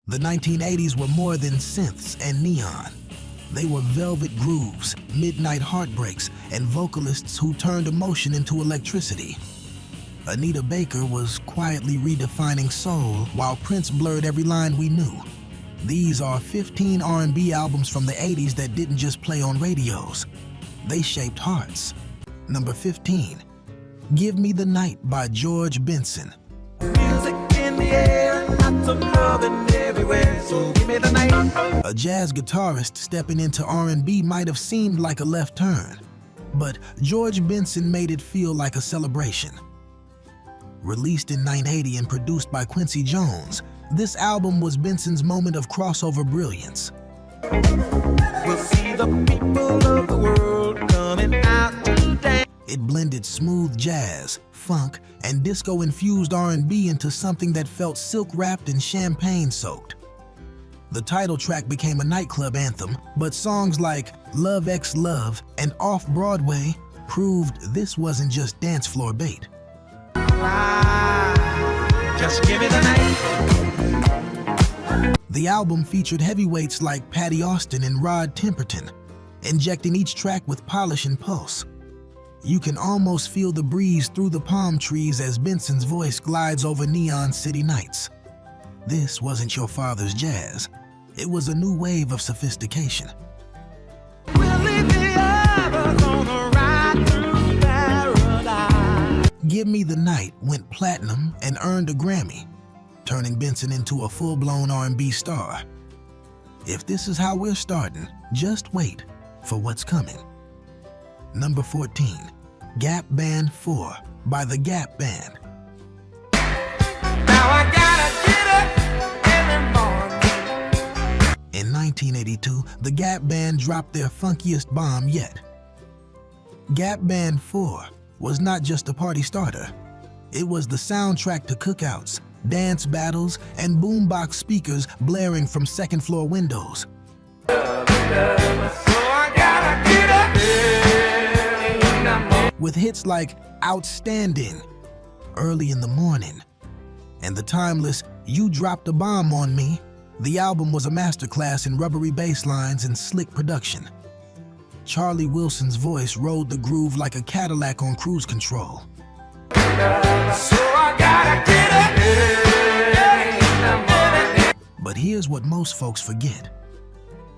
The 1980s were more than synths and neon. They were velvet grooves, midnight heartbreaks, and vocalists who turned emotion into electricity. Anita Baker was quietly redefining soul while Prince blurred every line we knew. These are 15 R&B albums from the 80s that didn't just play on radios. They shaped hearts. Number 15, Give Me the Night by George Benson. Music in the air, lots of loving everywhere, so give me the night. A jazz guitarist stepping into R&B might have seemed like a left turn, but George Benson made it feel like a celebration. Released in 1980 and produced by Quincy Jones, this album was Benson's moment of crossover brilliance. We'll see the people of the world coming out today. It blended smooth jazz, funk, and disco-infused R&B into something that felt silk-wrapped and champagne-soaked. The title track became a nightclub anthem, but songs like Love X Love and Off-Broadway proved this wasn't just dance floor bait. Just give me the night. The album featured heavyweights like Patty Austin and Rod Temperton, injecting each track with polish and pulse. You can almost feel the breeze through the palm trees as Benson's voice glides over neon city nights. This wasn't your father's jazz. It was a new wave of sophistication. We'll leave the others on a ride through paradise. Give Me the Night went platinum and earned a Grammy, turning Benson into a full-blown R&B star. If this is how we're starting, just wait for what's coming. Number 14, Gap Band 4 by The Gap Band. Now I gotta get up every morning. In 1982, The Gap Band dropped their funkiest bomb yet. Gap Band 4 was not just a party starter. It was the soundtrack to cookouts, dance battles, and boombox speakers blaring from second-floor windows. So I gotta get up early in the morning. With hits like Outstanding, Early in the Morning, and the timeless You Dropped a Bomb on Me, the album was a masterclass in rubbery bass lines and slick production. Charlie Wilson's voice rode the groove like a Cadillac on cruise control. So I gotta get up early in the morning. But here's what most folks forget.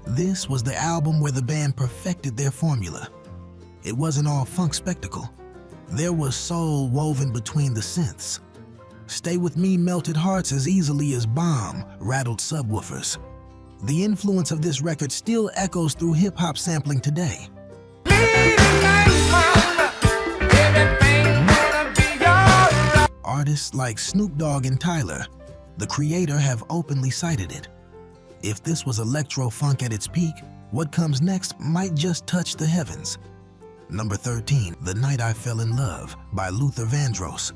This was the album where the band perfected their formula. It wasn't all funk spectacle. There was soul woven between the synths. Stay With Me melted hearts as easily as Bomb rattled subwoofers. The influence of this record still echoes through hip-hop sampling today. Artists like Snoop Dogg and Tyler, the Creator, have openly cited it. If this was electro-funk at its peak, what comes next might just touch the heavens. Number 13, The Night I Fell in Love by Luther Vandross.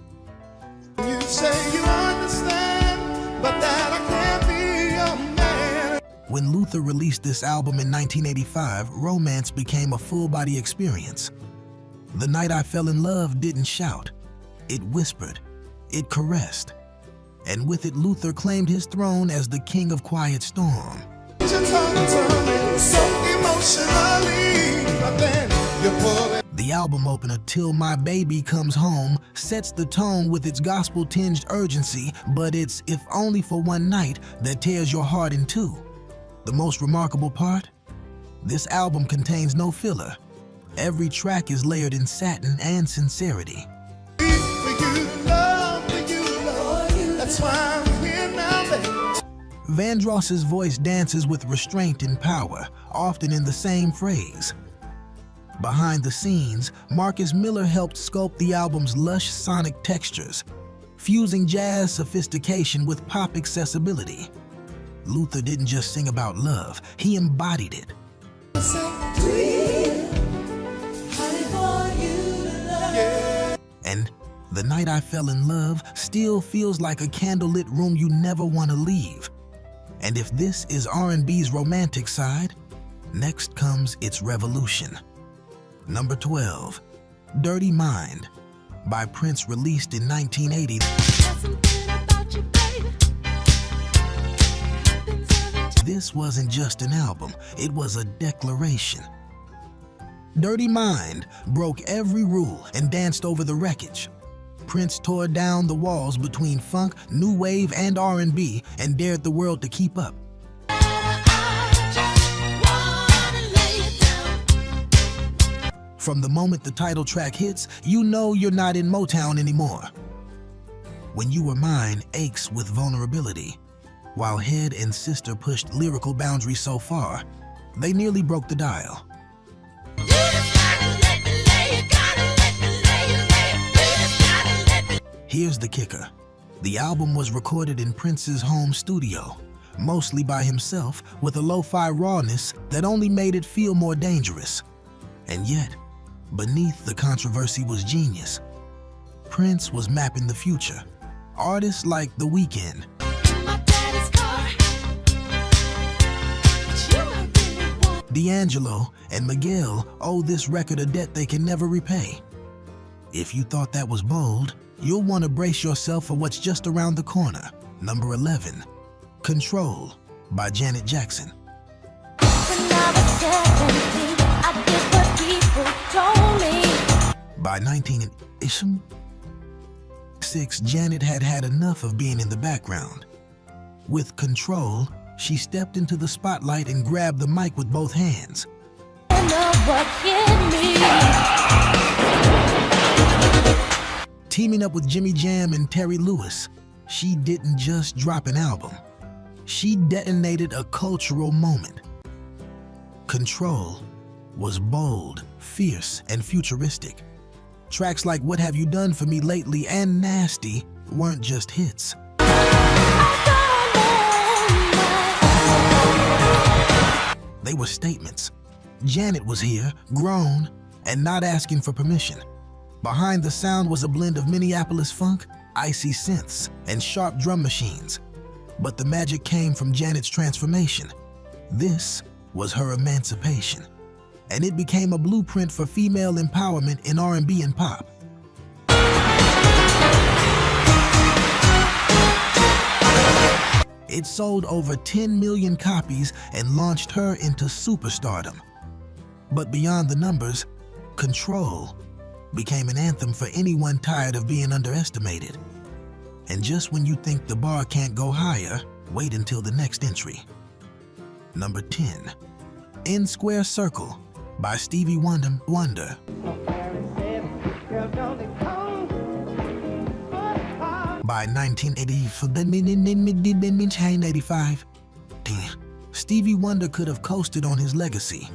You say you understand, but that I can't be your man. When Luther released this album in 1985, romance became a full-body experience. The Night I Fell in Love didn't shout. It whispered. It caressed. And with it, Luther claimed his throne as the king of Quiet Storm. You talk to me so emotionally, but then you pull it. The album opener, Till My Baby Comes Home, sets the tone with its gospel-tinged urgency, but it's if only for one night that tears your heart in two. The most remarkable part? This album contains no filler. Every track is layered in satin and sincerity. For you, love, that's why I'm here now, baby. Vandross's voice dances with restraint and power, often in the same phrase. Behind the scenes, Marcus Miller helped sculpt the album's lush sonic textures, fusing jazz sophistication with pop accessibility. Luther didn't just sing about love, he embodied it. And The Night I Fell in Love still feels like a candlelit room you never want to leave. And if this is R&B's romantic side, next comes its revolution. Number 12, Dirty Mind by Prince, released in 1980. This wasn't just an album, it was a declaration. Dirty Mind broke every rule and danced over the wreckage. Prince tore down the walls between funk, new wave, and R&B and dared the world to keep up. From the moment the title track hits, you know you're not in Motown anymore. When You Were Mine aches with vulnerability. While Head and Sister pushed lyrical boundaries so far, they nearly broke the dial. Here's the kicker. The album was recorded in Prince's home studio, mostly by himself, with a lo-fi rawness that only made it feel more dangerous. And yet, beneath the controversy was genius. Prince was mapping the future. Artists like The Weeknd, D'Angelo, and Miguel owe this record a debt they can never repay. If you thought that was bold, you'll want to brace yourself for what's just around the corner. Number 11, Control by Janet Jackson. By 1986, Janet had had enough of being in the background. With Control, she stepped into the spotlight and grabbed the mic with both hands. Teaming up with Jimmy Jam and Terry Lewis, she didn't just drop an album. She detonated a cultural moment. Control was bold, fierce, and futuristic. Tracks like What Have You Done For Me Lately and Nasty weren't just hits. They were statements. Janet was here, grown, and not asking for permission. Behind the sound was a blend of Minneapolis funk, icy synths, and sharp drum machines. But the magic came from Janet's transformation. This was her emancipation, and it became a blueprint for female empowerment in R&B and pop. It sold over 10 million copies and launched her into superstardom. But beyond the numbers, Control became an anthem for anyone tired of being underestimated. And just when you think the bar can't go higher, wait until the next entry. Number 10, In Square Circle by Stevie Wonder. By 1985, Stevie Wonder could have coasted on his legacy,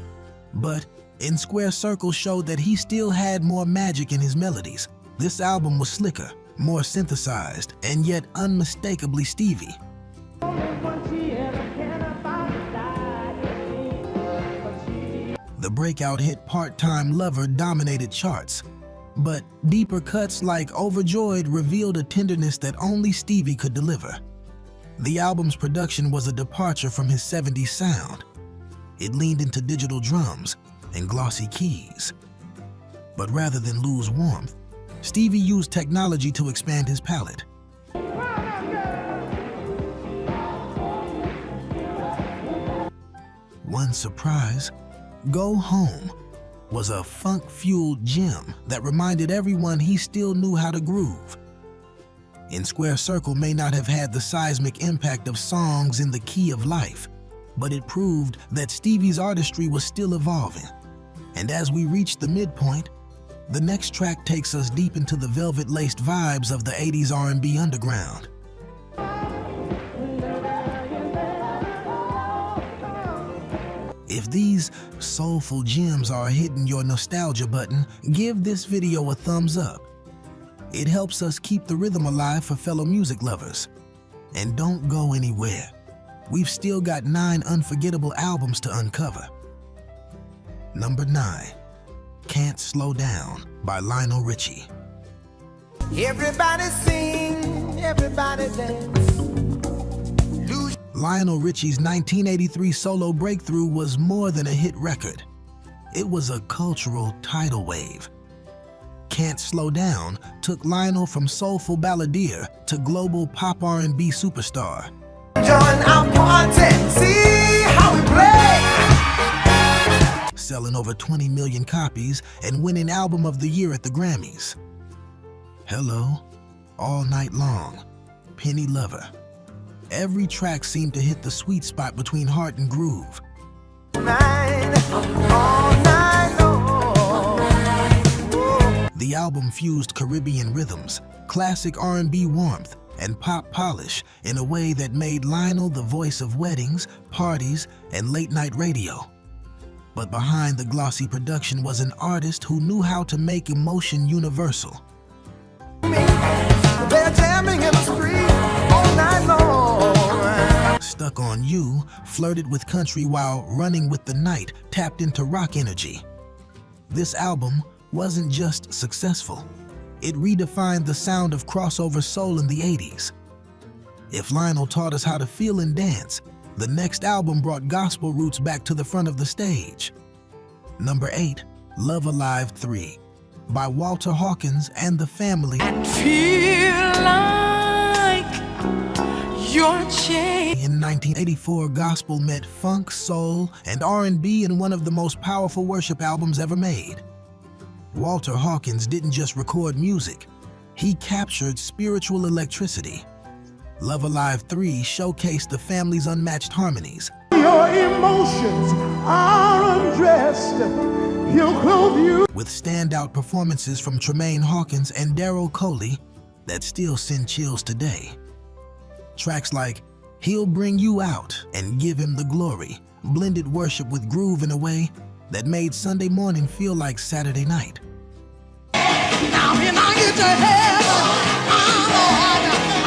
but In Square Circle showed that he still had more magic in his melodies. This album was slicker, more synthesized, and yet unmistakably Stevie. The breakout hit Part-Time Lover dominated charts, but deeper cuts like Overjoyed revealed a tenderness that only Stevie could deliver. The album's production was a departure from his 70s sound. It leaned into digital drums and glossy keys. But rather than lose warmth, Stevie used technology to expand his palette. One surprise, Go Home was a funk-fueled gem that reminded everyone he still knew how to groove. In Square Circle may not have had the seismic impact of songs in the key of life, but it proved that Stevie's artistry was still evolving. And as we reach the midpoint, the next track takes us deep into the velvet-laced vibes of the 80s R&B underground. If these soulful gems are hitting your nostalgia button, give this video a thumbs up. It helps us keep the rhythm alive for fellow music lovers. And don't go anywhere. We've still got 9 unforgettable albums to uncover. Number 9, Can't Slow Down by Lionel Richie. Everybody sing, everybody dance. Lionel Richie's 1983 solo breakthrough was more than a hit record. It was a cultural tidal wave. Can't Slow Down took Lionel from soulful balladeer to global pop R&B superstar. Join our party, see. over 20 million copies and winning Album of the Year at the Grammys. Hello, All Night Long, Penny Lover. Every track seemed to hit the sweet spot between heart and groove. The album fused Caribbean rhythms, classic R&B warmth, and pop polish in a way that made Lionel the voice of weddings, parties, and late-night radio. But behind the glossy production was an artist who knew how to make emotion universal. They're jamming in the street all night long. Stuck on You flirted with country while Running with the Night tapped into rock energy. This album wasn't just successful, it redefined the sound of crossover soul in the 80s. If Lionel taught us how to feel and dance, the next album brought gospel roots back to the front of the stage. Number 8, Love Alive 3, by Walter Hawkins and the Family. Feel like you're changed. In 1984, gospel met funk, soul, and R&B in one of the most powerful worship albums ever made. Walter Hawkins didn't just record music, he captured spiritual electricity. Love Alive 3 showcased the Family's unmatched harmonies. Your emotions are undressed. He'll clothe you. With standout performances from Tremaine Hawkins and Daryl Coley that still send chills today. Tracks like He'll Bring You Out and Give Him the Glory blended worship with groove in a way that made Sunday morning feel like Saturday night. Now when I get to heaven,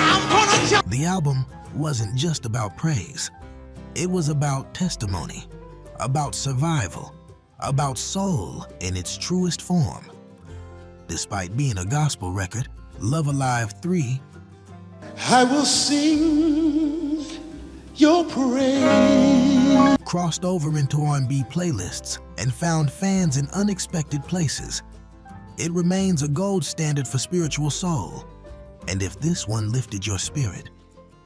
I'm gonna jump. The album wasn't just about praise. It was about testimony, about survival, about soul in its truest form. Despite being a gospel record, Love Alive 3 I will sing your praise. crossed over into R&B playlists and found fans in unexpected places. It remains a gold standard for spiritual soul. And if this one lifted your spirit,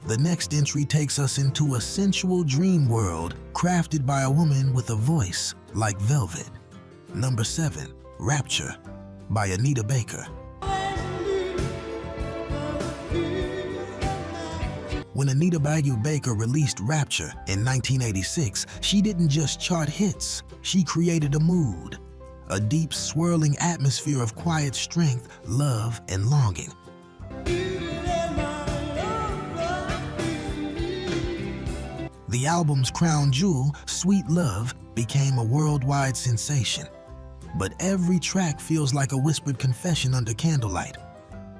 the next entry takes us into a sensual dream world crafted by a woman with a voice like velvet. Number 7, Rapture, by Anita Baker. When Anita Baker released Rapture in 1986, she didn't just chart hits, she created a mood, a deep, swirling atmosphere of quiet strength, love, and longing. The album's crown jewel, Sweet Love, became a worldwide sensation. But every track feels like a whispered confession under candlelight.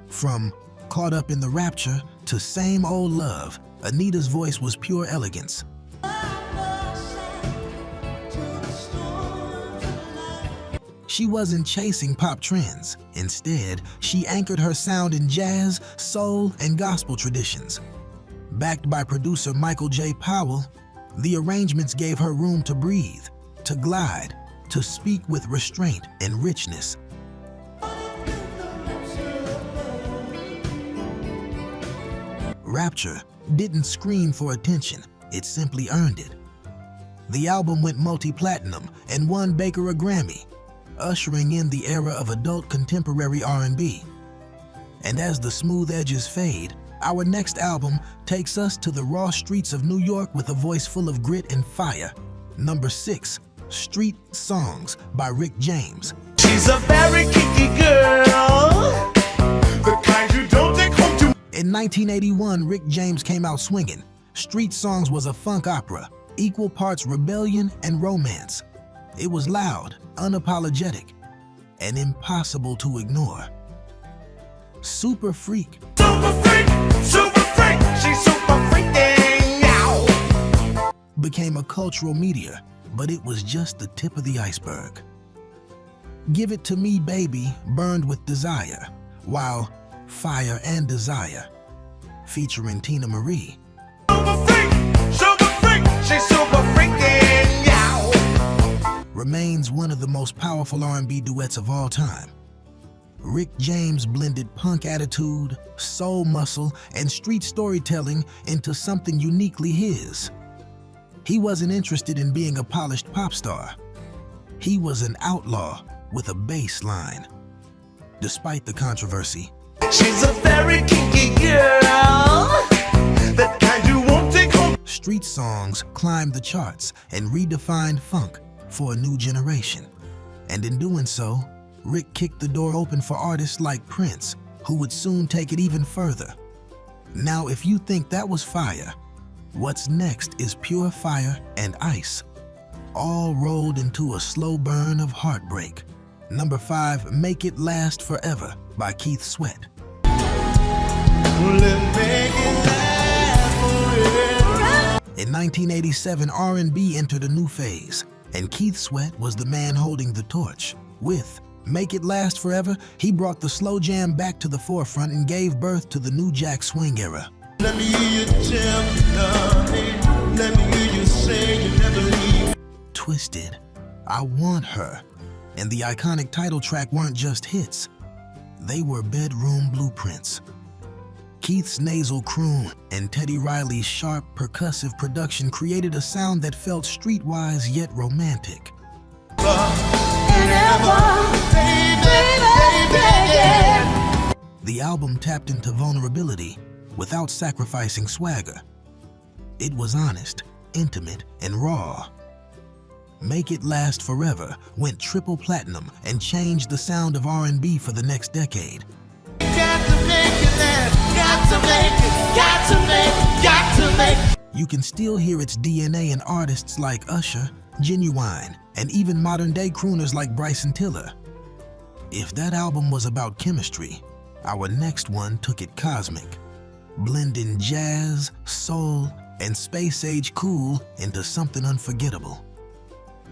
From Caught Up in the Rapture to Same Old Love, Anita's voice was pure elegance. She wasn't chasing pop trends. Instead, she anchored her sound in jazz, soul, and gospel traditions. Backed by producer Michael J. Powell, the arrangements gave her room to breathe, to glide, to speak with restraint and richness. Rapture didn't scream for attention, it simply earned it. The album went multi-platinum and won Baker a Grammy, ushering in the era of adult contemporary R&B. And as the smooth edges fade, our next album takes us to the raw streets of New York with a voice full of grit and fire. Number 6, Street Songs by Rick James. She's a very kinky girl, the kind you don't take home to. In 1981, Rick James came out swinging. Street Songs was a funk opera, equal parts rebellion and romance. It was loud, unapologetic, and impossible to ignore. Super Freak. Super freak, she's super freaking out. Became a cultural meteor, but it was just the tip of the iceberg. Give It to Me Baby burned with desire, while Fire and Desire, featuring Tina Marie, Super freak, she's super freaking out. remains one of the most powerful R&B duets of all time. Rick James blended punk attitude, soul muscle, and street storytelling into something uniquely his. He wasn't interested in being a polished pop star. He was an outlaw with a bass line. Despite the controversy, She's a very kinky girl, that kind you won't take home. street songs climbed the charts and redefined funk for a new generation. And in doing so, Rick kicked the door open for artists like Prince, who would soon take it even further. Now, if you think that was fire, what's next is pure fire and ice, all rolled into a slow burn of heartbreak. Number 5, Make It Last Forever by Keith Sweat. In 1987, R&B entered a new phase, and Keith Sweat was the man holding the torch. With Make It Last Forever, he brought the slow jam back to the forefront and gave birth to the new Jack Swing era. Let me hear you tell me, darling. Let me hear you say you never leave. Twisted, I Want Her, and the iconic title track weren't just hits. They were bedroom blueprints. Keith's nasal croon and Teddy Riley's sharp, percussive production created a sound that felt streetwise yet romantic. The album tapped into vulnerability without sacrificing swagger. It was honest, intimate, and raw. Make It Last Forever went triple platinum and changed the sound of R&B for the next decade. You can still hear its DNA in artists like Usher, Genuine, and even modern-day crooners like Bryson Tiller. If that album was about chemistry, our next one took it cosmic, blending jazz, soul, and space-age cool into something unforgettable.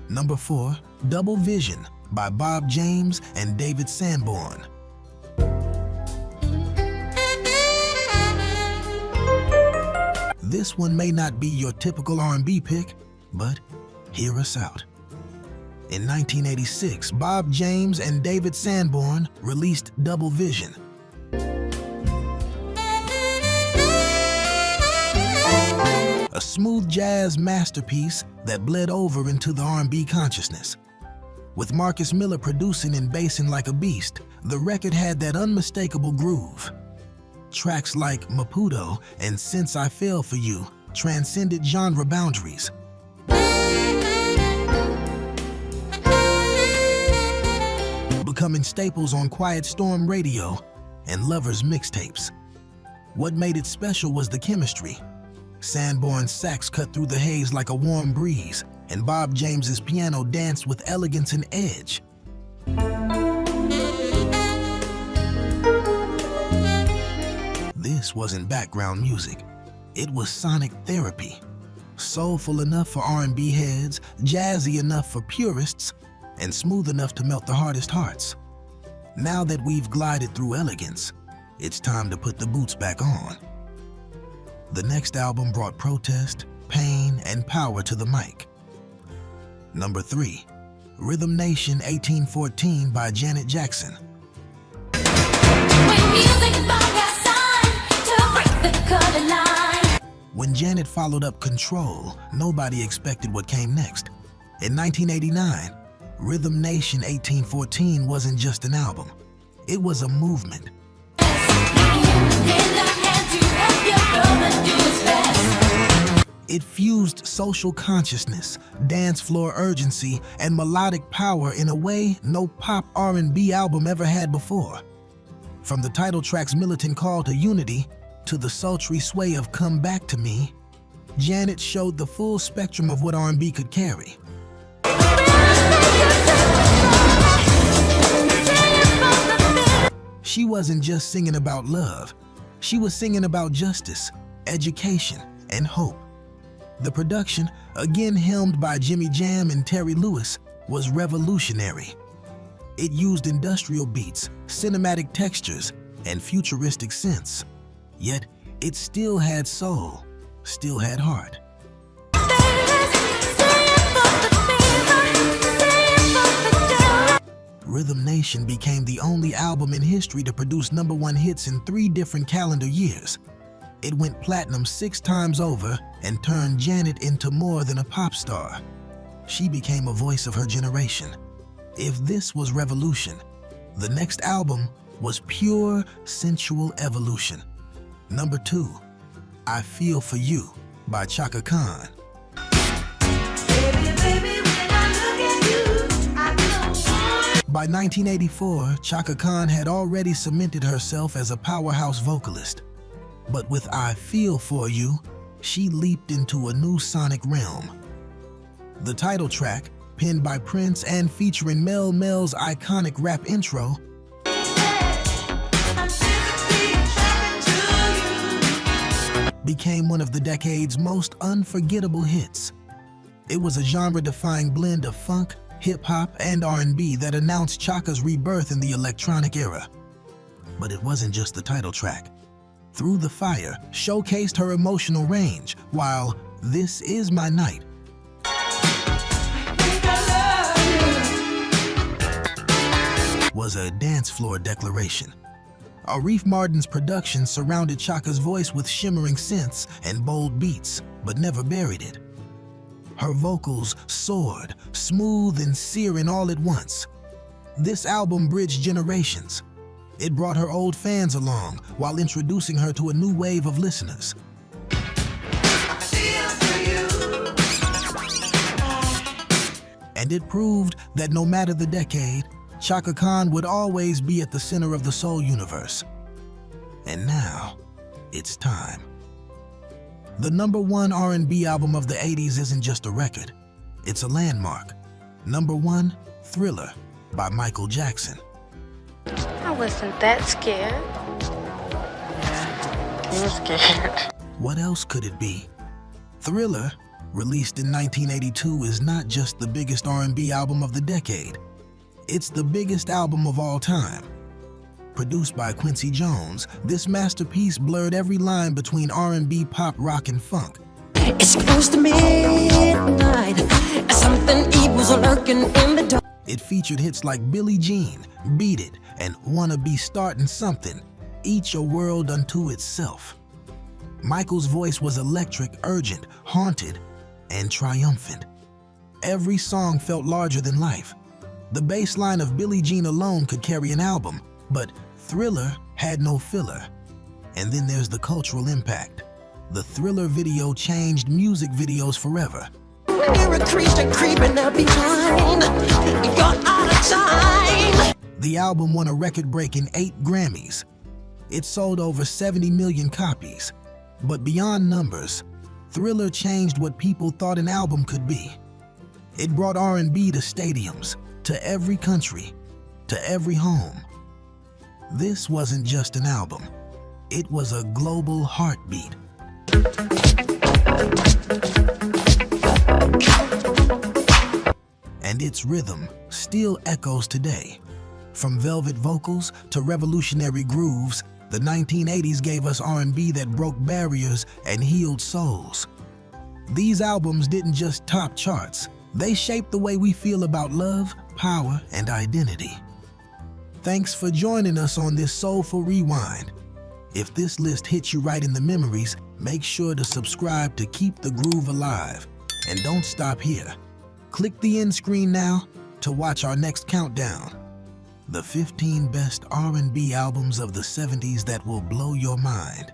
Number 4, Double Vision by Bob James and David Sanborn. This one may not be your typical R&B pick, but hear us out. In 1986, Bob James and David Sanborn released Double Vision. A smooth jazz masterpiece that bled over into the R&B consciousness. With Marcus Miller producing and bassing like a beast, the record had that unmistakable groove. Tracks like Maputo and Since I Fell For You transcended genre boundaries. Becoming staples on Quiet Storm radio and Lovers mixtapes. What made it special was the chemistry. Sanborn's sax cut through the haze like a warm breeze, and Bob James's piano danced with elegance and edge. This wasn't background music. It was sonic therapy. Soulful enough for R&B heads, jazzy enough for purists, and smooth enough to melt the hardest hearts. Now that we've glided through elegance, it's time to put the boots back on. The next album brought protest, pain, and power to the mic. Number 3, Rhythm Nation 1814 by Janet Jackson. When Janet followed up Control, nobody expected what came next. In 1989, Rhythm Nation 1814 wasn't just an album, it was a movement. It fused social consciousness, dance floor urgency, and melodic power in a way no pop R&B album ever had before. From the title track's militant call to unity to the sultry sway of Come Back to Me, Janet showed the full spectrum of what R&B could carry. She wasn't just singing about love, she was singing about justice, education, and hope. The production, again helmed by Jimmy Jam and Terry Lewis, was revolutionary. It used industrial beats, cinematic textures, and futuristic synths. Yet, it still had soul, still had heart. Rhythm Nation became the only album in history to produce #1 hits in 3 different calendar years. It went platinum 6 times over and turned Janet into more than a pop star. She became a voice of her generation, If this was revolution, the next album was pure sensual evolution. Number 2, I Feel For You by Chaka Khan. By 1984, Chaka Khan had already cemented herself as a powerhouse vocalist. But with I Feel For You, she leaped into a new sonic realm. The title track, penned by Prince and featuring Mel Mel's iconic rap intro, became one of the decade's most unforgettable hits. It was a genre-defying blend of funk, hip-hop, and R&B that announced Chaka's rebirth in the electronic era. But it wasn't just the title track. Through the Fire showcased her emotional range, while This Is My Night was a dance floor declaration. Arif Mardin's production surrounded Chaka's voice with shimmering synths and bold beats, but never buried it. Her vocals soared, smooth and searing all at once. This album bridged generations. It brought her old fans along while introducing her to a new wave of listeners. And it proved that no matter the decade, Chaka Khan would always be at the center of the soul universe. And now, it's time. The number 1 R&B album of the 80s isn't just a record, it's a landmark. Number 1, Thriller by Michael Jackson. I wasn't that scared. You were scared. What else could it be? Thriller, released in 1982, is not just the biggest R&B album of the decade. It's the biggest album of all time. Produced by Quincy Jones, this masterpiece blurred every line between R&B, pop, rock, and funk. It's close to midnight, something evil's lurking in the dark. It featured hits like Billie Jean, Beat It, and Wanna Be Startin' Something, each a world unto itself. Michael's voice was electric, urgent, haunted, and triumphant. Every song felt larger than life. The bass line of Billie Jean alone could carry an album, but Thriller had no filler. And then there's the cultural impact. The Thriller video changed music videos forever. You're a creature creeping up behind. You're out of time. The album won a record-breaking 8 Grammys. It sold over 70 million copies. But beyond numbers, Thriller changed what people thought an album could be. It brought R&B to stadiums, to every country, to every home. This wasn't just an album. It was a global heartbeat. And its rhythm still echoes today. From velvet vocals to revolutionary grooves, the 1980s gave us R&B that broke barriers and healed souls. These albums didn't just top charts, they shaped the way we feel about love, power, and identity. Thanks for joining us on this Soulful Rewind. If this list hits you right in the memories, make sure to subscribe to keep the groove alive. And don't stop here. Click the end screen now to watch our next countdown. The 15 best R&B albums of the 70s that will blow your mind.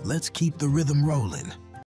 Let's keep the rhythm rolling.